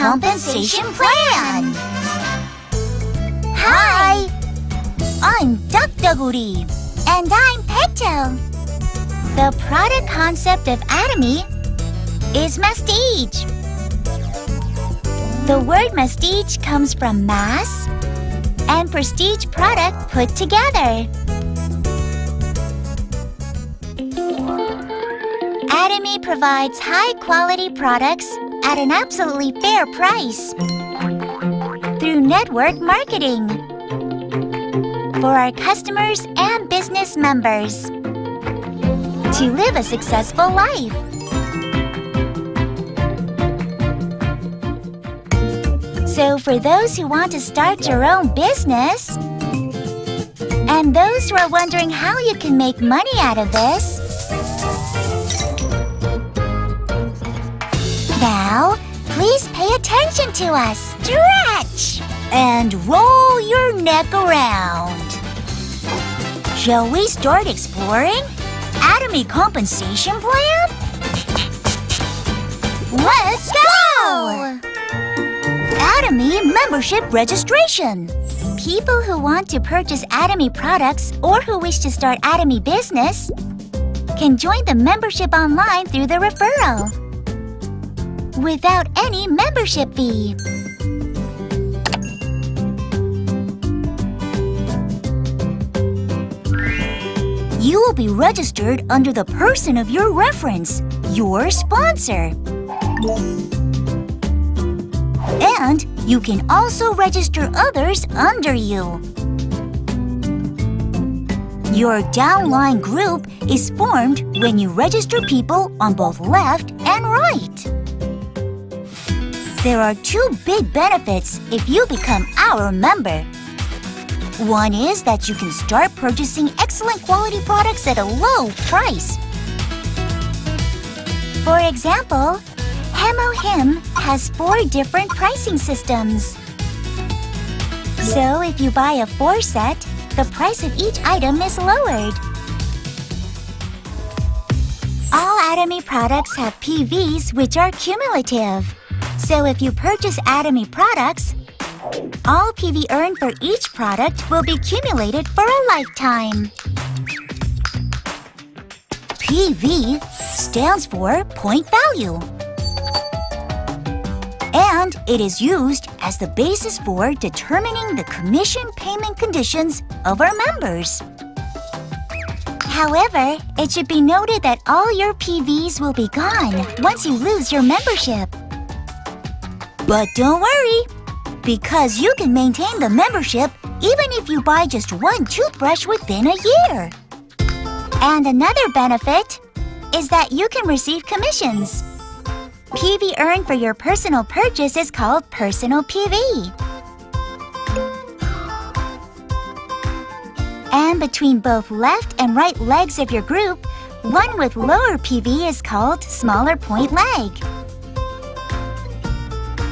compensation plan. Hi, I'm 딱다구리. And I'm Peto. The product concept of Atomy is prestige. The word prestige comes from mass and prestige product put together. Atomy provides high-quality products at an absolutely fair price through network marketing for our customers and business members to live a successful life. So for those who want to start your own business, and those who are wondering how you can make money out of this, now, please pay attention to us. Stretch! And roll your neck around. Shall we start exploring Atomy compensation plan? Let's go! Atomy membership registration. People who want to purchase Atomy products or who wish to start Atomy business can join the membership online through the referral without any membership fee. You will be registered under the person of your reference, your sponsor. And you can also register others under you. Your downline group is formed when you register people on both left and right. There are two big benefits if you become our member. One is that you can start purchasing excellent quality products at a low price. For example, Him has 4 different pricing systems. So if you buy a 4 set, the price of each item is lowered. All Atomy products have PVs which are cumulative. So if you purchase Atomy products, all PV earned for each product will be accumulated for a lifetime. PV stands for point value. And it is used as the basis for determining the commission payment conditions of our members. However, it should be noted that all your PVs will be gone once you lose your membership. But don't worry, because you can maintain the membership even if you buy just 1 toothbrush within a year. And another benefit is that you can receive commissions. PV earned for your personal purchase is called personal PV. And between both left and right legs of your group, one with lower PV is called smaller point leg.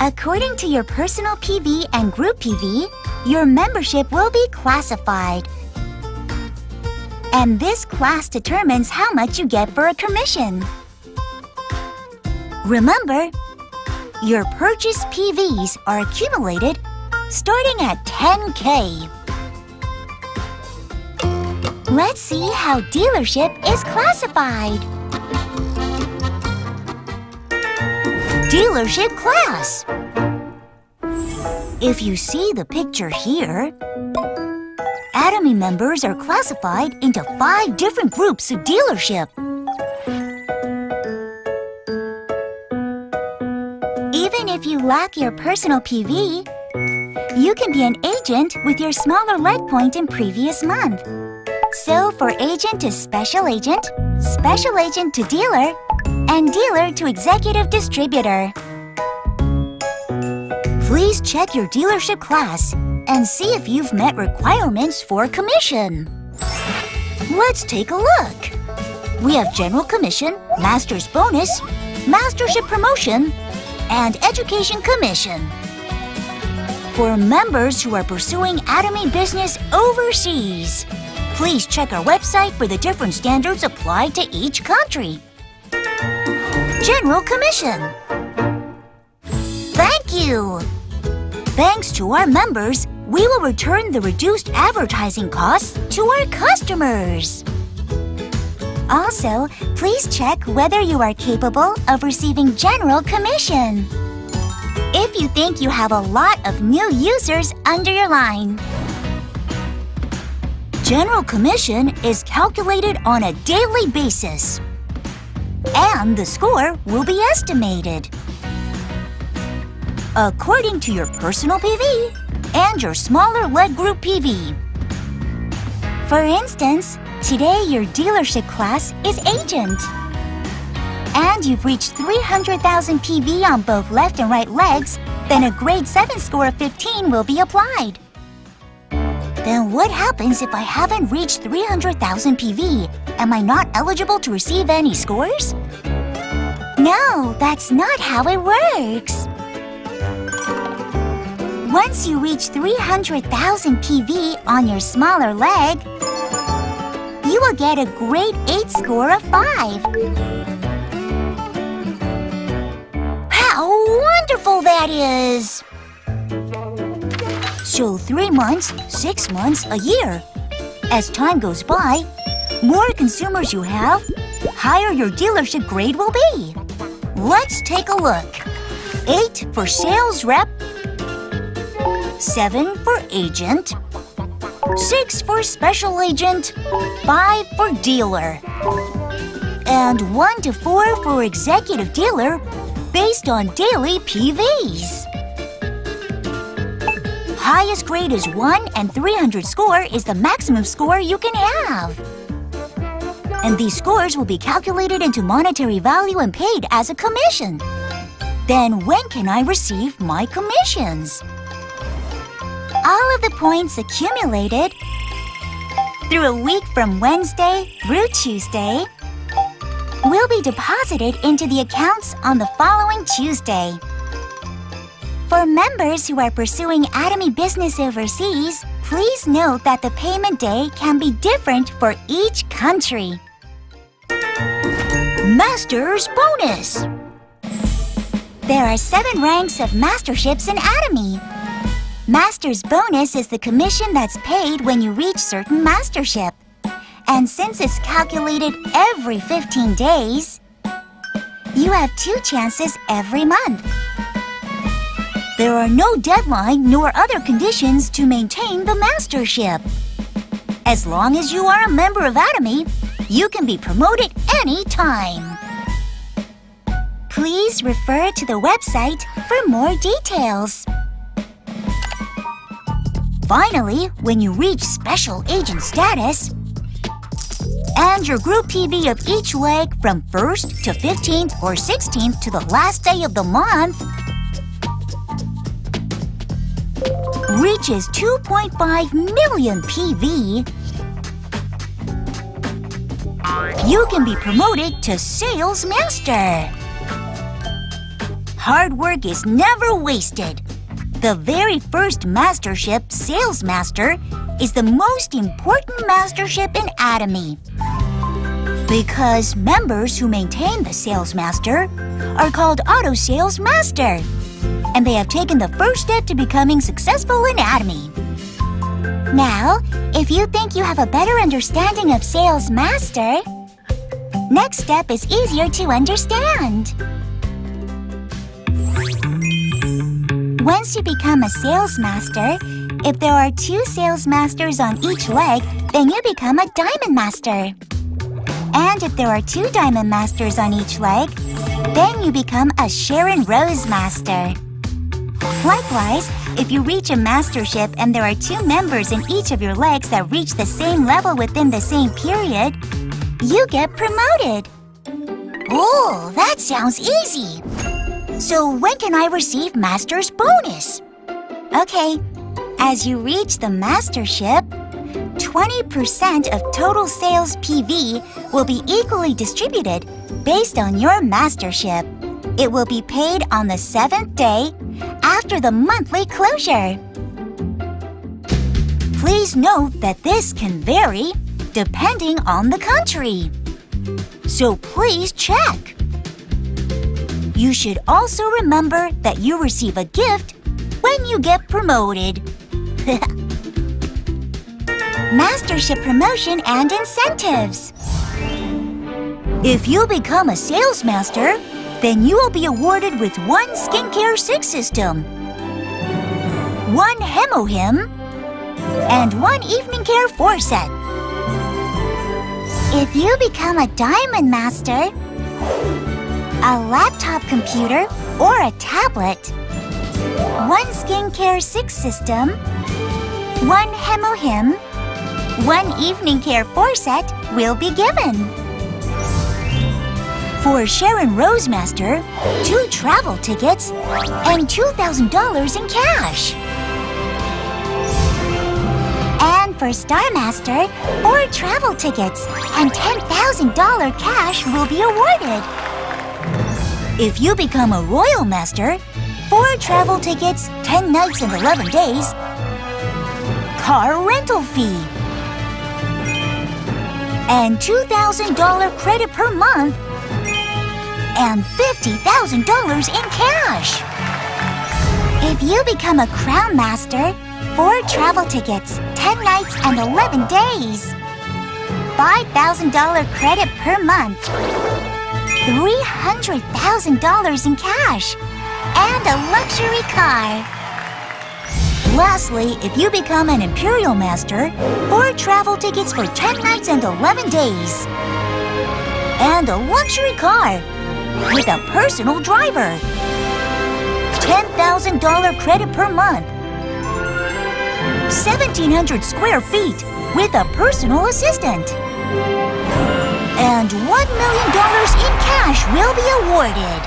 According to your personal PV and group PV, your membership will be classified. And this class determines how much you get for a commission. Remember, your purchase PVs are accumulated starting at 10K. Let's see how dealership is classified. Dealership class. If you see the picture here, Atomy members are classified into 5 different groups of dealership. Even if you lack your personal PV, you can be an agent with your smaller leg point in previous month. So for agent to special agent to dealer, and dealer to executive distributor. Please check your dealership class and see if you've met requirements for commission. Let's take a look. We have General Commission, Master's Bonus, Mastership Promotion, and Education Commission. For members who are pursuing Atomy business overseas, please check our website for the different standards applied to each country. General Commission. Thank you! you! Thanks to our members, we will return the reduced advertising costs to our customers. Also, please check whether you are capable of receiving general commission. If you think you have a lot of new users under your line. General commission is calculated on a daily basis, and the score will be estimated according to your personal PV and your smaller leg group PV. For instance, today your dealership class is agent, and you've reached 300,000 PV on both left and right legs, then a grade 7 score of 15 will be applied. Then what happens if I haven't reached 300,000 PV? Am I not eligible to receive any scores? No, that's not how it works. Once you reach 300,000 PV on your smaller leg, you will get a grade 8 score of 5. How wonderful that is! So 3 months, 6 months, a year. As time goes by, more consumers you have, higher your dealership grade will be. Let's take a look. 8 for sales rep, 7 for agent, 6 for special agent, 5 for dealer, and 1 to 4 for executive dealer based on daily PVs. Highest grade is 1 and 300 score is the maximum score you can have. And these scores will be calculated into monetary value and paid as a commission. Then when can I receive my commissions? All of the points accumulated through a week from Wednesday through Tuesday will be deposited into the accounts on the following Tuesday. For members who are pursuing Atomy business overseas, please note that the payment day can be different for each country. Master's Bonus. There are 7 ranks of masterships in Atomy. Master's Bonus is the commission that's paid when you reach certain mastership. And since it's calculated every 15 days, you have 2 chances every month. There are no deadline nor other conditions to maintain the mastership. As long as you are a member of Atomy, you can be promoted anytime. Please refer to the website for more details. Finally, when you reach special agent status, and your group PV of each leg from 1st to 15th or 16th to the last day of the month reaches 2.5 million PV, you can be promoted to Sales Master. Hard work is never wasted. The very first mastership, Sales Master, is the most important mastership in Atomy. Because members who maintain the Sales Master are called Auto Sales Master, and they have taken the first step to becoming successful in Atomy. Now, if you think you have a better understanding of Sales Master, next step is easier to understand. Once you become a Sales Master, if there are 2 Sales Masters on each leg, then you become a Diamond Master. And if there are 2 Diamond Masters on each leg, then you become a Sharon Rose Master. Likewise, if you reach a mastership and there are 2 members in each of your legs that reach the same level within the same period, you get promoted. Oh, that sounds easy. So when can I receive Master's Bonus? Okay, as you reach the mastership, 20% of total sales PV will be equally distributed based on your mastership. It will be paid on the 7th day after the monthly closure. Please note that this can vary depending on the country. So please check. You should also remember that you receive a gift when you get promoted. Mastership promotion and incentives. If you become a sales master, then you will be awarded with 1 Skincare 6 system, 1 Hemohim, and 1 Evening Care 4 set. If you become a Diamond Master, a laptop computer or a tablet, 1 Skincare 6 system, 1 Hemohim, 1 Evening Care 4 set will be given. For Sharon Rose Master, 2 travel tickets and $2,000 in cash. And for Star Master, 4 travel tickets and $10,000 cash will be awarded. If you become a Royal Master, 4 travel tickets, 10 nights and 11 days, car rental fee, and $2,000 credit per month, and $50,000 in cash. If you become a Crown Master, 4 travel tickets, 10 nights and 11 days, $5,000 credit per month, $300,000 in cash, and a luxury car. Lastly, if you become an Imperial Master, 4 travel tickets for 10 nights and 11 days, and a luxury car with a personal driver, $10,000 credit per month, 1,700 square feet with a personal assistant, and $1 million in cash will be awarded.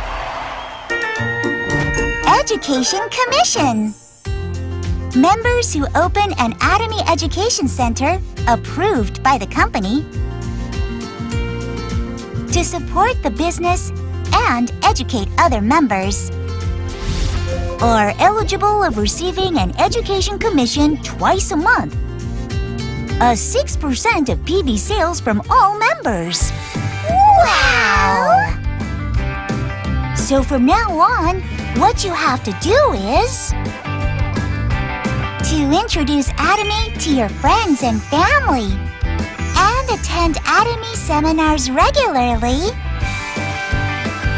Education Commission. Members who open an Atomy Education Center approved by the company to support the business and educate other members are eligible of receiving an education commission twice a month, a 6% of PV sales from all members. Wow! So from now on, what you have to do is to introduce Atomy to your friends and family and attend Atomy seminars regularly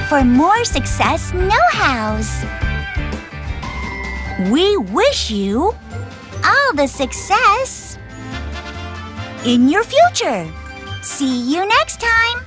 for more success know-hows. We wish you all the success in your future. See you next time!